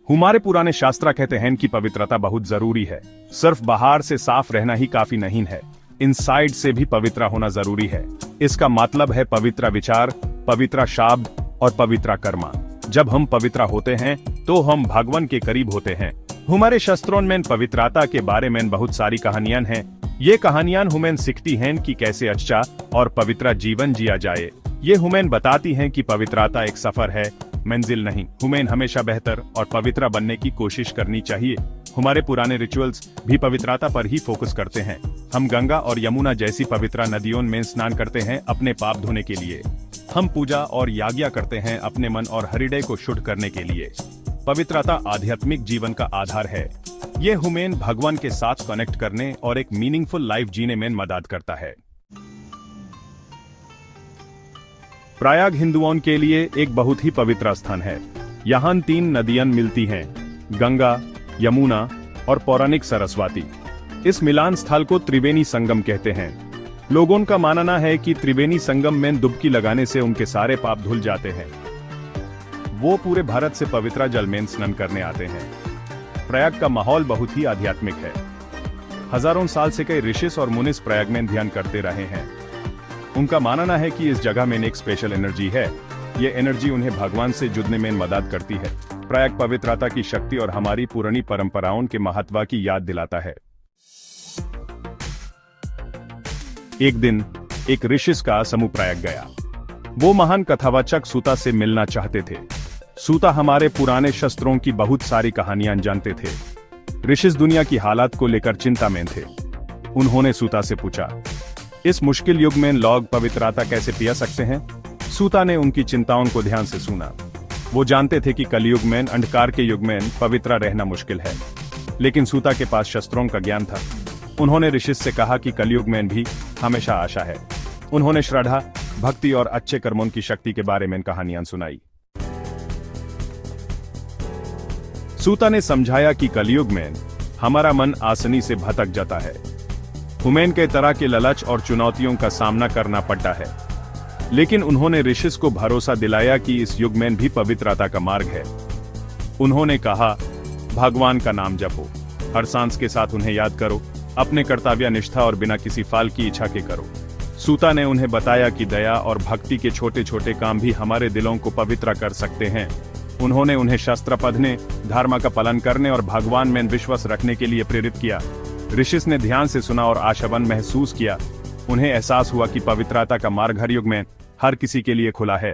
हमारे पुराने शास्त्र कहते हैं कि पवित्रता बहुत जरूरी है। सिर्फ बाहर से साफ रहना ही काफी नहीं है, इनसाइड से भी पवित्र होना जरूरी है। इसका मतलब है पवित्र विचार, पवित्र शब्द और पवित्र कर्म। जब हम पवित्र होते हैं तो हम भगवान के करीब होते हैं। हमारे शास्त्रों में पवित्रता के बारे में बहुत सारी कहानियां हैं। ये कहानियां हमें सिखाती हैं कि कैसे अच्छा और पवित्र जीवन जिया जाए। ये हमें बताती हैं कि पवित्रता एक सफर है, मंजिल नहीं। हमें हमेशा बेहतर और पवित्र बनने की कोशिश करनी चाहिए। हमारे पुराने रिचुअल्स भी पवित्रता पर ही फोकस करते हैं। हम गंगा और यमुना जैसी पवित्र नदियों में स्नान करते हैं अपने पाप धोने के लिए। हम पूजा और याज्ञ करते हैं अपने मन और हृदय को शुद्ध करने के लिए। पवित्रता आध्यात्मिक जीवन का आधार है। ये हमें भगवान के साथ कनेक्ट करने और एक मीनिंगफुल लाइफ जीने में मदद करता है। प्रयाग हिंदुओं के लिए एक बहुत ही पवित्र स्थान है। यहाँ 3 नदियां मिलती हैं, गंगा, यमुना और पौराणिक सरस्वती। इस मिलान स्थल को त्रिवेणी संगम कहते हैं। लोगों का मानना है कि त्रिवेणी संगम में डुबकी लगाने से उनके सारे पाप धुल जाते हैं। वो पूरे भारत से पवित्र जल में स्नान करने आते हैं। प्रयाग का माहौल बहुत ही आध्यात्मिक है। हजारों साल से कई ऋषि और मुनिस प्रयाग में ध्यान करते रहे हैं। उनका मानना है कि इस जगह में एक स्पेशल एनर्जी है। ये एनर्जी उन्हें भगवान से जुड़ने में मदद करती है। प्रयाग पवित्रता की शक्ति और हमारी पुरानी परंपराओं के महत्व की याद दिलाता है। एक दिन एक ऋषि का समूह प्रयाग गया। वो महान कथावाचक सूता से मिलना चाहते थे। सूता हमारे पुराने शास्त्रों की बहुत सारी कहानियां जानते थे। ऋषि दुनिया की हालत को लेकर चिंता में थे। उन्होंने सूता से पूछा, इस मुश्किल युग में लोग पवित्रता कैसे पिया सकते हैं? सूता ने उनकी चिंताओं को ध्यान से सुना। वो जानते थे कि कलयुग में, अंधकार के युग में पवित्र रहना मुश्किल है, लेकिन सूता के पास शास्त्रों का ज्ञान था। उन्होंने ऋषि से कहा कि कलयुग में भी हमेशा आशा है। उन्होंने श्रद्धा, भक्ति और अच्छे कर्मों की शक्ति के बारे में कहानियां सुनाई। सूता ने समझाया कि कलयुग में हमारा मन आसानी से भटक जाता है। हमें कई तरह के लालच और चुनौतियों का सामना करना पड़ता है, लेकिन उन्होंने ऋषि को भरोसा दिलाया कि इस युग में भी पवित्रता का मार्ग है। उन्होंने कहा, भगवान का नाम जपो, हर सांस के साथ उन्हें याद करो, अपने कर्तव्य निष्ठा और बिना किसी फल की इच्छा के करो। सूता ने उन्हें बताया कि दया और भक्ति के छोटे छोटे काम भी हमारे दिलों को पवित्र कर सकते हैं। उन्होंने उन्हें शास्त्र पढ़ने, धर्म का पालन करने और भगवान में विश्वास रखने के लिए प्रेरित किया। ऋषि ने ध्यान से सुना और आशावान महसूस किया। उन्हें एहसास हुआ कि पवित्रता का मार्ग हर युग में हर किसी के लिए खुला है।